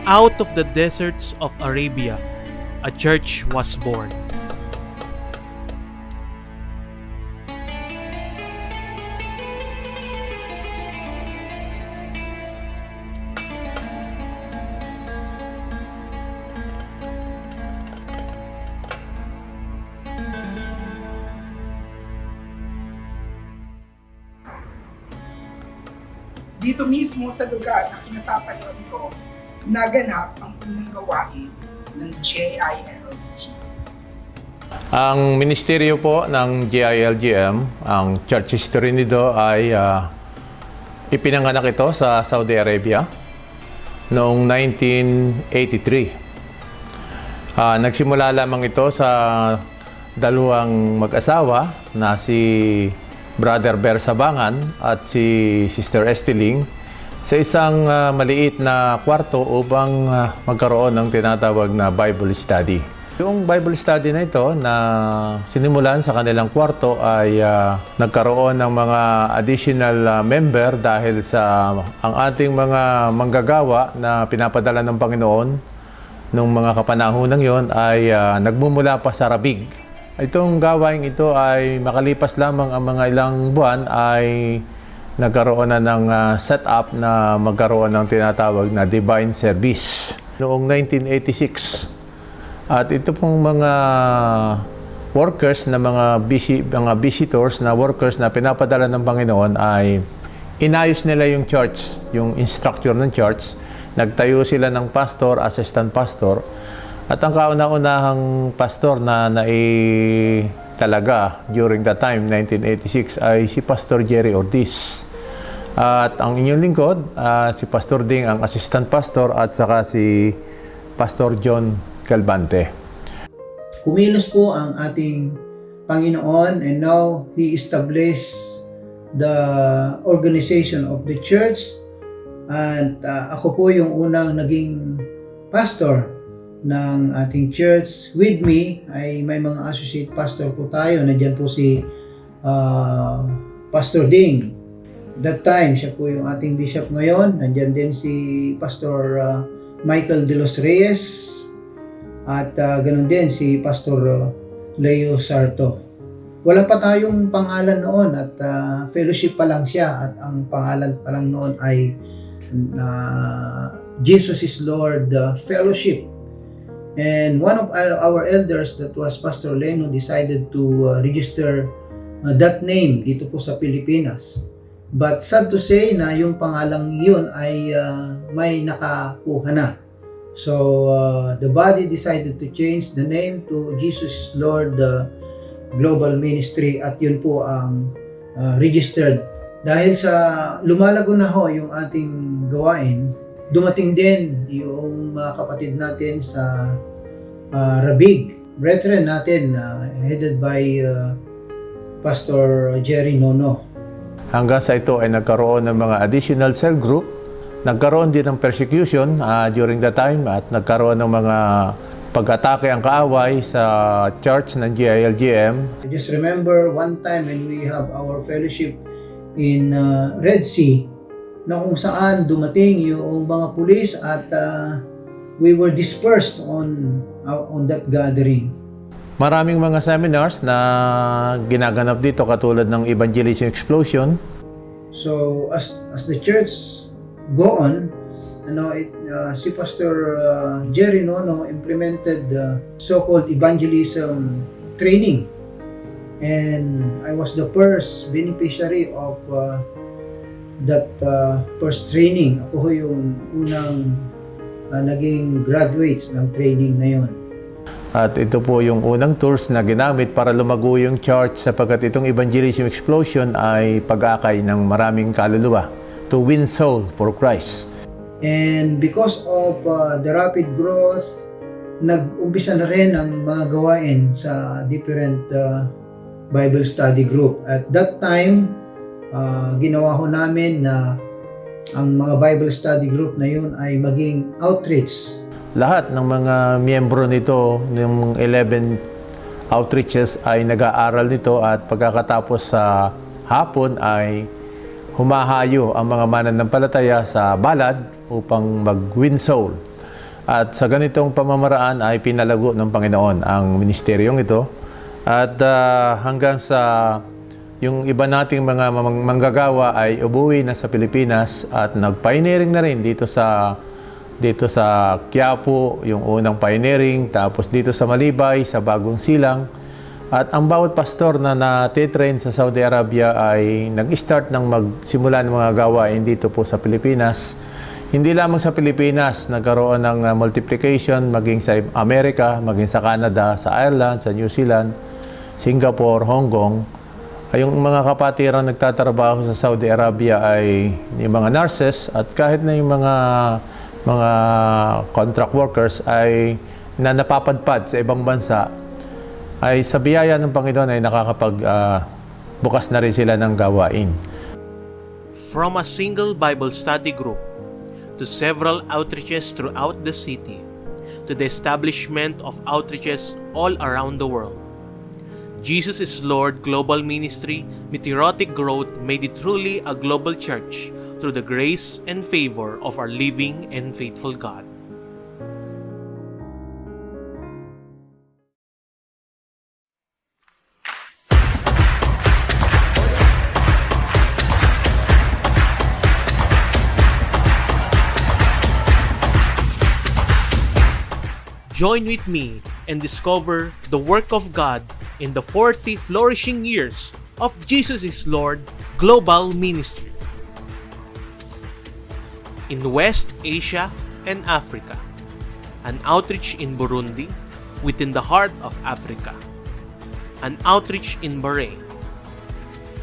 Out of the deserts of Arabia, a church was born. Dito mismo sa lugar na kinatatayon ko, naganap ang unang gawain ng 𝐉𝐈𝐍𝐈𝐒. Ang ministeryo po ng 𝐉𝐈𝐍𝐈𝐒, ang church history nito ay ipinanganak ito sa Saudi Arabia noong 1983. Nagsimula lamang ito sa dalawang mag-asawa na si Brother Ber Sabangan at si Sister Estiling sa isang maliit na kwarto upang magkaroon ng tinatawag na Bible study. Yung Bible study na ito na sinimulan sa kanilang kwarto ay nagkaroon ng mga additional member dahil sa ang ating mga manggagawa na pinapadala ng Panginoon nung mga kapanahunan yon ay nagmumula pa sa Rabig. Itong gawain ito ay makalipas lamang ang mga ilang buwan ay nagkaroon na ng setup na magkaroon ng tinatawag na divine service noong 1986. At ito pong mga workers na mga visitors na workers na pinapadala ng Panginoon ay inayos nila yung church, yung structure ng church. Nagtayo sila ng pastor, assistant pastor. At ang kauna-unahang pastor na talaga during that time, 1986, ay si Pastor Jerry Ortiz. At ang inyong lingkod, si Pastor Ding, ang assistant pastor, at saka si Pastor John Calvante. Kumilos po ang ating Panginoon, and now He established the organization of the church. At ako po yung unang naging pastor ng ating church. With me ay may mga associate pastor po tayo. Nandiyan po si Pastor Ding. That time, siya po yung ating bishop ngayon. Nandiyan din si Pastor Michael de los Reyes. At ganun din si Pastor Leo Sarto. Wala pa tayong pangalan noon at fellowship pa lang siya. At ang pangalan pa lang noon ay Jesus is Lord Fellowship. And one of our elders, that was Pastor Leno, decided to register that name dito po sa Pilipinas. But sad to say na yung pangalang yun ay may nakakuha na. So the body decided to change the name to Jesus is Lord Global Ministry, at yun po ang registered. Dahil sa lumalago na ho yung ating gawain, dumating din yung mga kapatid natin sa Rabig, brethren natin, headed by Pastor Jerry Nono. Hanggang sa ito ay nagkaroon ng mga additional cell group, nagkaroon din ng persecution during that time, at nagkaroon ng mga pag-atake ang kaaway sa church ng 𝐉𝐈𝐍𝐈𝐒. I just remember one time when we have our fellowship in Red Sea, na kung saan dumating yung mga pulis at we were dispersed on that gathering. Maraming mga seminars na ginaganap dito katulad ng Evangelism Explosion. So as the church go on, si Pastor Jerry Nono implemented so-called evangelism training, and I was the first beneficiary of that first training. Ako ho yung unang naging graduates ng training na yon. At ito po yung unang tools na ginamit para lumago yung church, sapagkat itong Evangelism Explosion ay pag-akay ng maraming kaluluwa to win soul for Christ. And because of the rapid growth, nag-umpisa na rin ang mga gawain sa different Bible study group. At that time, ginawa ho namin na ang mga Bible study group na yun ay maging outreach. Lahat ng mga miyembro nito, ng 11 outreaches, ay nag-aaral nito, at pagkakatapos sa hapon ay humahayo ang mga mananampalataya sa balad upang mag-win soul. At sa ganitong pamamaraan ay pinalago ng Panginoon ang ministeryong ito. At hanggang sa yung iba nating mga manggagawa ay umuwi na sa Pilipinas at nag-pioneering na rin dito sa Quiapo, yung unang pioneering, tapos dito sa Malibay, sa Bagong Silang. At ang bawat pastor na natitrain sa Saudi Arabia ay nag-start ng magsimula ng mga gawain dito po sa Pilipinas. Hindi lamang sa Pilipinas, nagkaroon ng multiplication maging sa Amerika, maging sa Canada, sa Ireland, sa New Zealand, Singapore, Hong Kong. Ay yung mga kapatiran nagtatrabaho sa Saudi Arabia ay yung mga nurses at kahit na yung mga contract workers ay napapadpad sa ibang bansa ay sa biyaya ng Panginoon ay bukas na rin sila ng gawain. From a single Bible study group to several outreaches throughout the city, to the establishment of outreaches all around the world, Jesus is Lord Global Ministry Meteoric Growth made it truly a global church through the grace and favor of our living and faithful God. Join with me and discover the work of God in the 40 flourishing years of Jesus is Lord Global Ministry. In West Asia and Africa, an outreach in Burundi, within the heart of Africa, an outreach in Bahrain,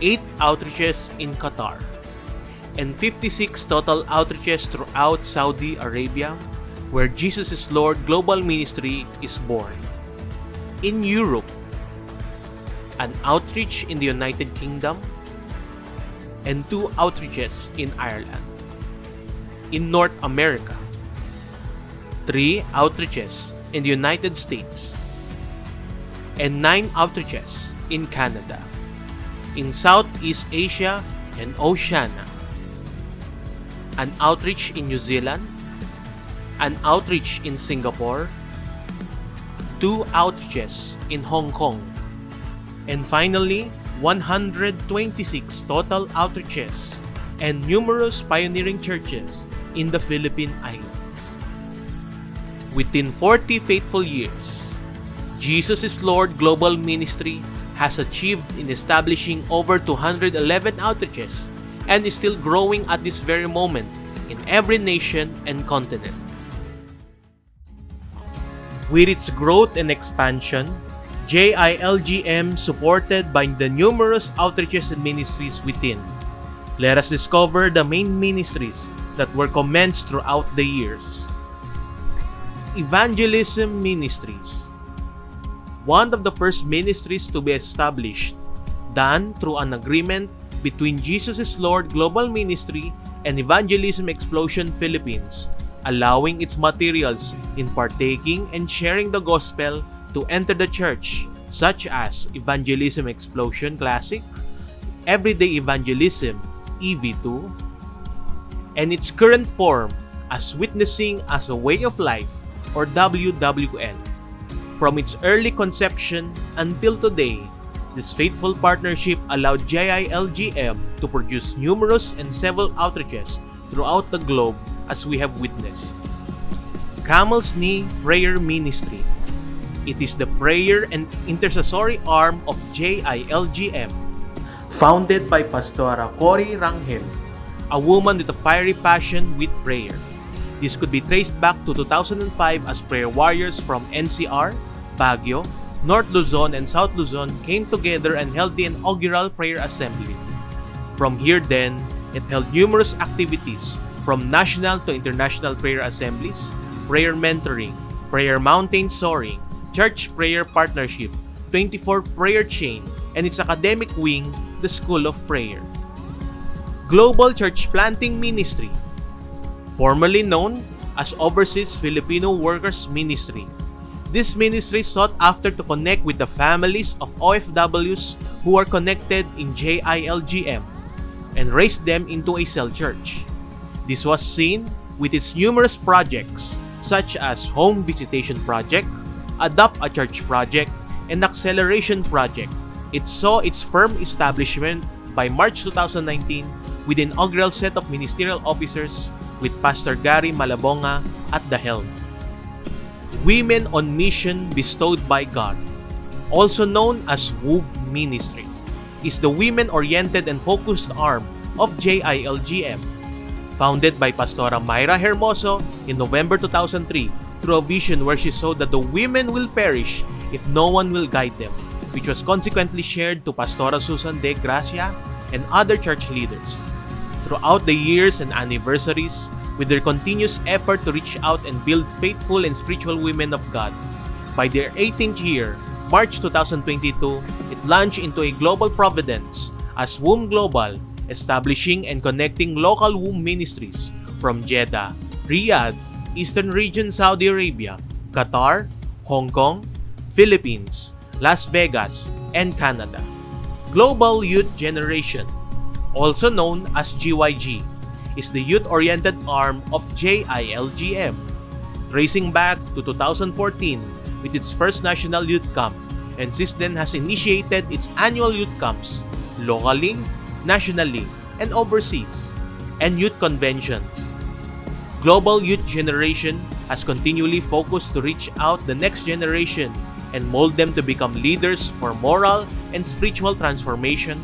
8 outreaches in Qatar, and 56 total outreaches throughout Saudi Arabia, where Jesus is Lord Global Ministry is born. In Europe, an outreach in the United Kingdom, and 2 outreaches in Ireland. In North America, 3 outreaches in the United States, and 9 outreaches in Canada. In Southeast Asia and Oceania, an outreach in New Zealand, an outreach in Singapore, 2 outreaches in Hong Kong, and finally, 126 total outreaches and numerous pioneering churches in the Philippine Islands. Within 40 faithful years, Jesus is Lord Global Ministry has achieved in establishing over 211 outreaches and is still growing at this very moment in every nation and continent. With its growth and expansion, 𝐷𝐼LGM supported by the numerous outreaches and ministries within. Let us discover the main ministries that were commenced throughout the years. Evangelism Ministries. One of the first ministries to be established, done through an agreement between Jesus is Lord Global Ministry and Evangelism Explosion Philippines, allowing its materials in partaking and sharing the gospel to enter the church, such as Evangelism Explosion Classic, Everyday Evangelism EV2, and its current form as Witnessing as a Way of Life or WWN. From its early conception until today, this faithful partnership allowed 𝐷𝐼LGM to produce numerous and several outreaches throughout the globe as we have witnessed. Camel's Knee Prayer Ministry. It is the prayer and intercessory arm of 𝐷𝐼LGM, founded by Pastora Cory Rangel, a woman with a fiery passion with prayer. This could be traced back to 2005 as prayer warriors from NCR, Baguio, North Luzon, and South Luzon came together and held the inaugural prayer assembly. From here then, it held numerous activities from national to international prayer assemblies, prayer mentoring, prayer mountain soaring, church prayer partnership, 24 prayer chain, and its academic wing, the School of Prayer. Global Church Planting Ministry, formerly known as Overseas Filipino Workers Ministry. This ministry sought after to connect with the families of OFWs who are connected in 𝐷𝐼LGM and raise them into a cell church. This was seen with its numerous projects such as Home Visitation Project, Adopt a Church Project, and Acceleration Project. It saw its firm establishment by March 2019 with the inaugural set of ministerial officers with Pastor Gary Malabonga at the helm. Women on Mission Bestowed by God, also known as WOOG Ministry, is the women-oriented and focused arm of JILGM, founded by Pastora Myra Hermoso in November 2003 through a vision where she saw that the women will perish if no one will guide them, which was consequently shared to Pastora Susan de Gracia and other church leaders. Throughout the years and anniversaries, with their continuous effort to reach out and build faithful and spiritual women of God, by their 18th year, March 2022, it launched into a global providence as WOM Global, establishing and connecting local WOM ministries from Jeddah, Riyadh, Eastern Region Saudi Arabia, Qatar, Hong Kong, Philippines, Las Vegas, and Canada. Global Youth Generation, also known as GYG, is the youth-oriented arm of JILGM, tracing back to 2014 with its first national youth camp, and since then has initiated its annual youth camps locally, nationally, and overseas, and youth conventions. Global Youth Generation has continually focused to reach out the next generation and mold them to become leaders for moral and spiritual transformation,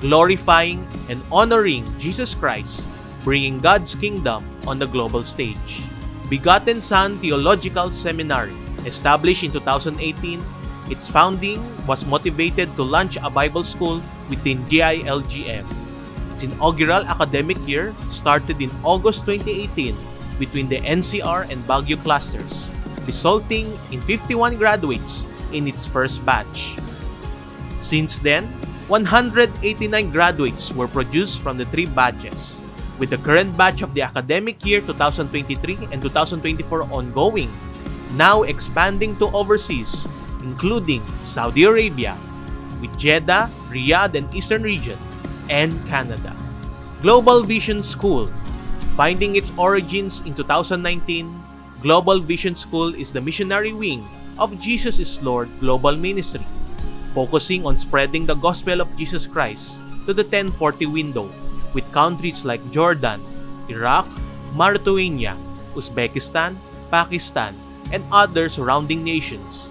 glorifying and honoring Jesus Christ, bringing God's kingdom on the global stage. Begotten Son Theological Seminary, established in 2018, its founding was motivated to launch a Bible school within JILGM. Its inaugural academic year started in August 2018 between the NCR and Baguio clusters, resulting in 51 graduates in its first batch. Since then, 189 graduates were produced from the 3 batches, with the current batch of the academic year 2023 and 2024 ongoing, now expanding to overseas, including Saudi Arabia, with Jeddah, Riyadh, and Eastern Region, and Canada. Global Vision School, finding its origins in 2019, Global Vision School is the missionary wing of Jesus is Lord Global Ministry, focusing on spreading the gospel of Jesus Christ to the 1040 window, with countries like Jordan, Iraq, Mauritania, Uzbekistan, Pakistan, and other surrounding nations.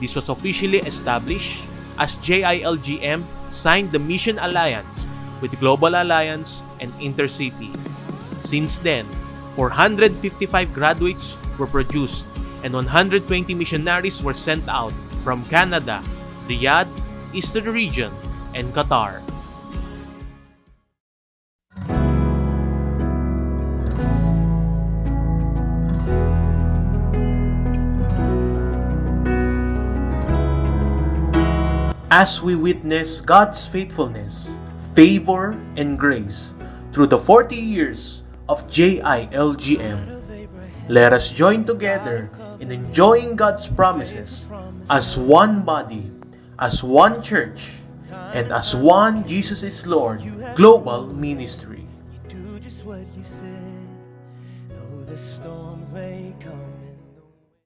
This was officially established as JILGM signed the Mission Alliance with Global Alliance and Intercity. Since then, 455 graduates were produced and 120 missionaries were sent out from Canada, Riyadh, Eastern Region, and Qatar. As we witness God's faithfulness, favor, and grace through the 40 years of JILGM, let us join together in enjoying God's promises as one body, as one church, and as one Jesus is Lord global ministry. Do just what you said, though the storms may come.